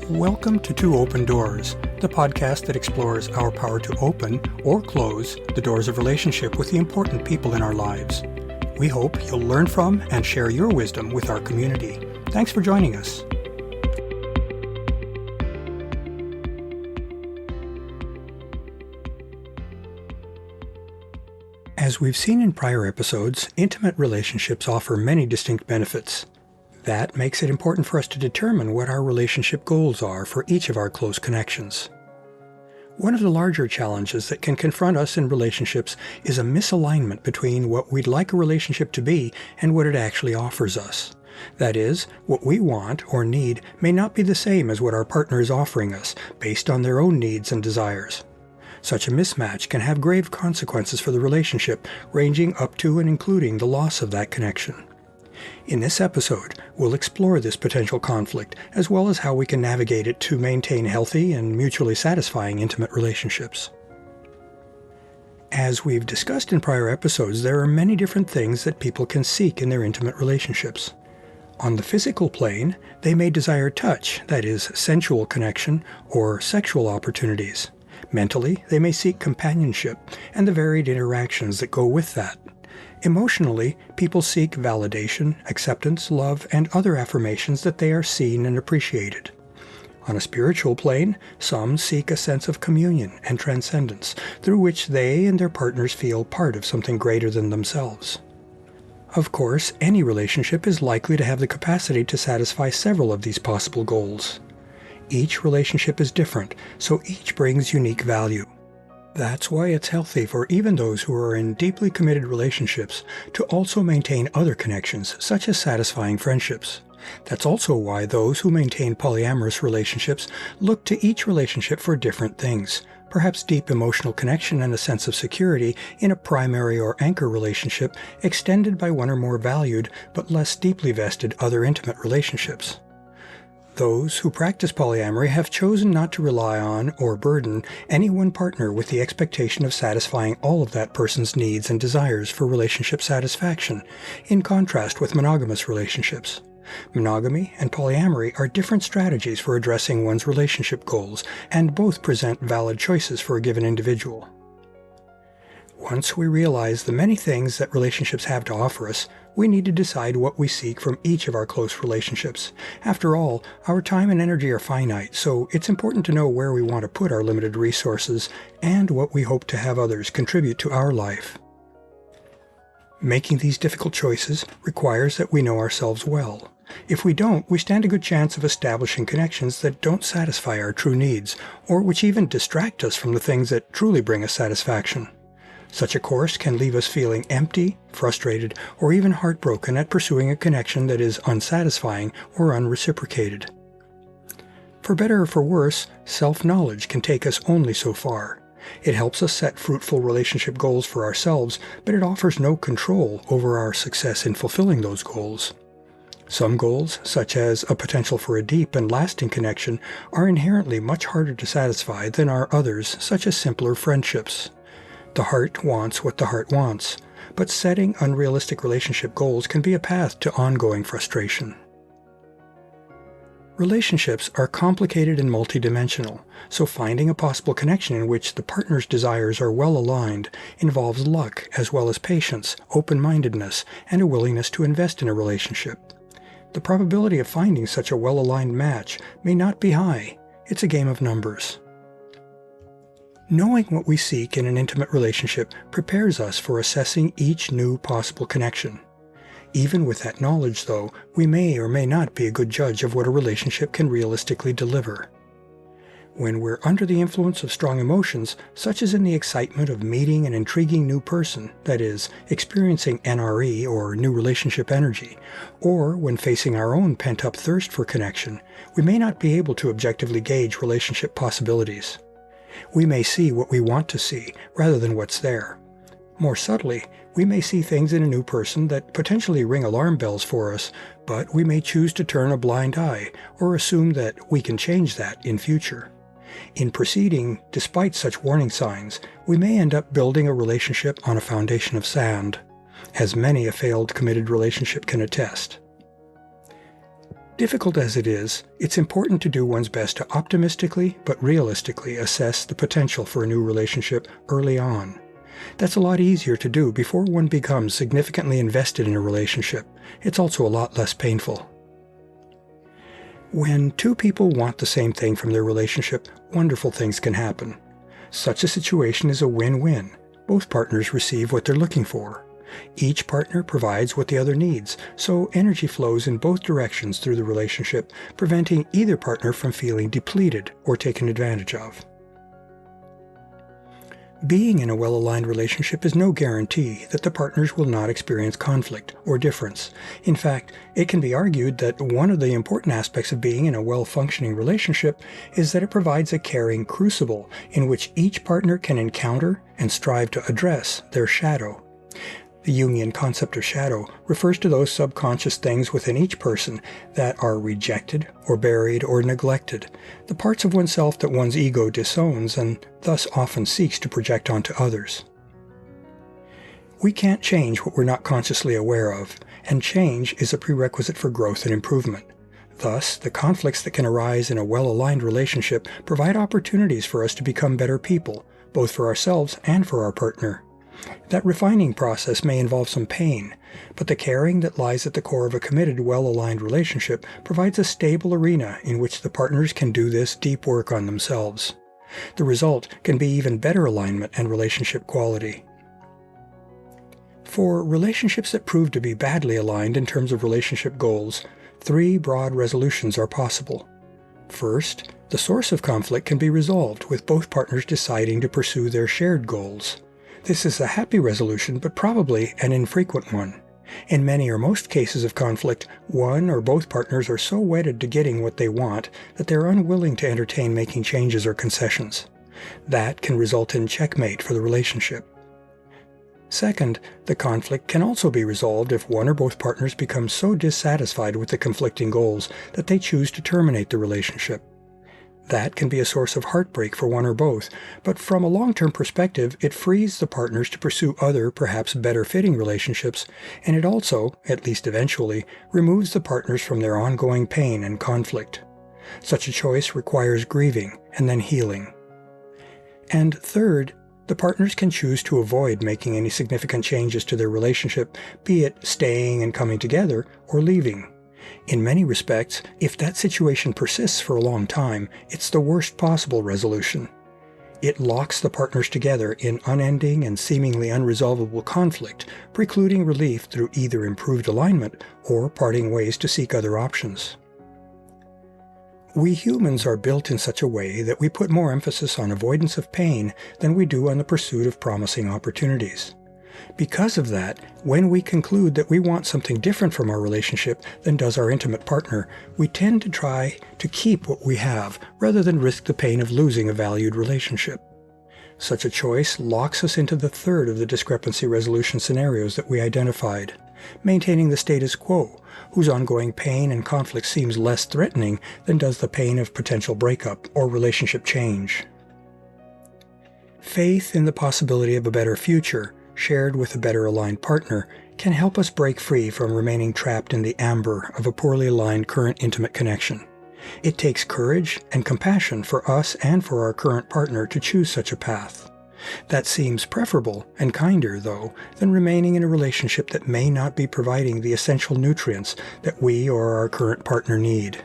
Welcome to Two Open Doors, the podcast that explores our power to open or close the doors of relationship with the important people in our lives. We hope you'll learn from and share your wisdom with our community. Thanks for joining us. As we've seen in prior episodes, intimate relationships offer many distinct benefits. That makes it important for us to determine what our relationship goals are for each of our close connections. One of the larger challenges that can confront us in relationships is a misalignment between what we'd like a relationship to be and what it actually offers us. That is, what we want or need may not be the same as what our partner is offering us, based on their own needs and desires. Such a mismatch can have grave consequences for the relationship, ranging up to and including the loss of that connection. In this episode, we'll explore this potential conflict, as well as how we can navigate it to maintain healthy and mutually satisfying intimate relationships. As we've discussed in prior episodes, there are many different things that people can seek in their intimate relationships. On the physical plane, they may desire touch, that is, sensual connection, or sexual opportunities. Mentally, they may seek companionship and the varied interactions that go with that. Emotionally, people seek validation, acceptance, love, and other affirmations that they are seen and appreciated. On a spiritual plane, some seek a sense of communion and transcendence, through which they and their partners feel part of something greater than themselves. Of course, any relationship is likely to have the capacity to satisfy several of these possible goals. Each relationship is different, so each brings unique value. That's why it's healthy for even those who are in deeply committed relationships to also maintain other connections, such as satisfying friendships. That's also why those who maintain polyamorous relationships look to each relationship for different things, perhaps deep emotional connection and a sense of security in a primary or anchor relationship extended by one or more valued but less deeply vested other intimate relationships. Those who practice polyamory have chosen not to rely on or burden any one partner with the expectation of satisfying all of that person's needs and desires for relationship satisfaction, in contrast with monogamous relationships. Monogamy and polyamory are different strategies for addressing one's relationship goals, and both present valid choices for a given individual. Once we realize the many things that relationships have to offer us, we need to decide what we seek from each of our close relationships. After all, our time and energy are finite, so it's important to know where we want to put our limited resources and what we hope to have others contribute to our life. Making these difficult choices requires that we know ourselves well. If we don't, we stand a good chance of establishing connections that don't satisfy our true needs, or which even distract us from the things that truly bring us satisfaction. Such a course can leave us feeling empty, frustrated, or even heartbroken at pursuing a connection that is unsatisfying or unreciprocated. For better or for worse, self-knowledge can take us only so far. It helps us set fruitful relationship goals for ourselves, but it offers no control over our success in fulfilling those goals. Some goals, such as a potential for a deep and lasting connection, are inherently much harder to satisfy than are others, such as simpler friendships. The heart wants what the heart wants, but setting unrealistic relationship goals can be a path to ongoing frustration. Relationships are complicated and multidimensional, so finding a possible connection in which the partner's desires are well aligned involves luck as well as patience, open-mindedness, and a willingness to invest in a relationship. The probability of finding such a well-aligned match may not be high. It's a game of numbers. Knowing what we seek in an intimate relationship prepares us for assessing each new possible connection. Even with that knowledge, though, we may or may not be a good judge of what a relationship can realistically deliver. When we're under the influence of strong emotions, such as in the excitement of meeting an intriguing new person, that is, experiencing NRE or new relationship energy, or when facing our own pent-up thirst for connection, we may not be able to objectively gauge relationship possibilities. We may see what we want to see, rather than what's there. More subtly, we may see things in a new person that potentially ring alarm bells for us, but we may choose to turn a blind eye, or assume that we can change that in future. In proceeding, despite such warning signs, we may end up building a relationship on a foundation of sand, as many a failed committed relationship can attest. Difficult as it is, it's important to do one's best to optimistically but realistically assess the potential for a new relationship early on. That's a lot easier to do before one becomes significantly invested in a relationship. It's also a lot less painful. When two people want the same thing from their relationship, wonderful things can happen. Such a situation is a win-win. Both partners receive what they're looking for. Each partner provides what the other needs, so energy flows in both directions through the relationship, preventing either partner from feeling depleted or taken advantage of. Being in a well-aligned relationship is no guarantee that the partners will not experience conflict or difference. In fact, it can be argued that one of the important aspects of being in a well-functioning relationship is that it provides a caring crucible in which each partner can encounter and strive to address their shadow. The Jungian concept of shadow refers to those subconscious things within each person that are rejected or buried or neglected, the parts of oneself that one's ego disowns and thus often seeks to project onto others. We can't change what we're not consciously aware of, and change is a prerequisite for growth and improvement. Thus, the conflicts that can arise in a well-aligned relationship provide opportunities for us to become better people, both for ourselves and for our partner. That refining process may involve some pain, but the caring that lies at the core of a committed, well-aligned relationship provides a stable arena in which the partners can do this deep work on themselves. The result can be even better alignment and relationship quality. For relationships that prove to be badly aligned in terms of relationship goals, 3 broad resolutions are possible. First, the source of conflict can be resolved with both partners deciding to pursue their shared goals. This is a happy resolution, but probably an infrequent one. In many or most cases of conflict, one or both partners are so wedded to getting what they want that they are unwilling to entertain making changes or concessions. That can result in checkmate for the relationship. Second, the conflict can also be resolved if one or both partners become so dissatisfied with the conflicting goals that they choose to terminate the relationship. That can be a source of heartbreak for one or both, but from a long-term perspective, it frees the partners to pursue other, perhaps better-fitting relationships, and it also, at least eventually, removes the partners from their ongoing pain and conflict. Such a choice requires grieving and then healing. And third, the partners can choose to avoid making any significant changes to their relationship, be it staying and coming together or leaving. In many respects, if that situation persists for a long time, it's the worst possible resolution. It locks the partners together in unending and seemingly unresolvable conflict, precluding relief through either improved alignment or parting ways to seek other options. We humans are built in such a way that we put more emphasis on avoidance of pain than we do on the pursuit of promising opportunities. Because of that, when we conclude that we want something different from our relationship than does our intimate partner, we tend to try to keep what we have rather than risk the pain of losing a valued relationship. Such a choice locks us into the third of the discrepancy resolution scenarios that we identified, maintaining the status quo, whose ongoing pain and conflict seems less threatening than does the pain of potential breakup or relationship change. Faith in the possibility of a better future, shared with a better aligned partner, can help us break free from remaining trapped in the amber of a poorly aligned current intimate connection. It takes courage and compassion for us and for our current partner to choose such a path. That seems preferable and kinder, though, than remaining in a relationship that may not be providing the essential nutrients that we or our current partner need.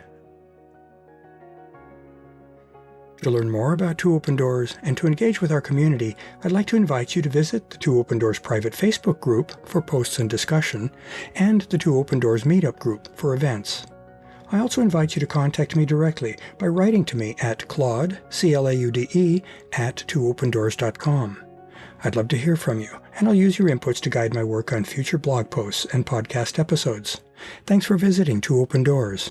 To learn more about Two Open Doors and to engage with our community, I'd like to invite you to visit the Two Open Doors private Facebook group for posts and discussion, and the Two Open Doors meetup group for events. I also invite you to contact me directly by writing to me at Claude, C-L-A-U-D-E, at twoopendoors.com. I'd love to hear from you, and I'll use your inputs to guide my work on future blog posts and podcast episodes. Thanks for visiting Two Open Doors.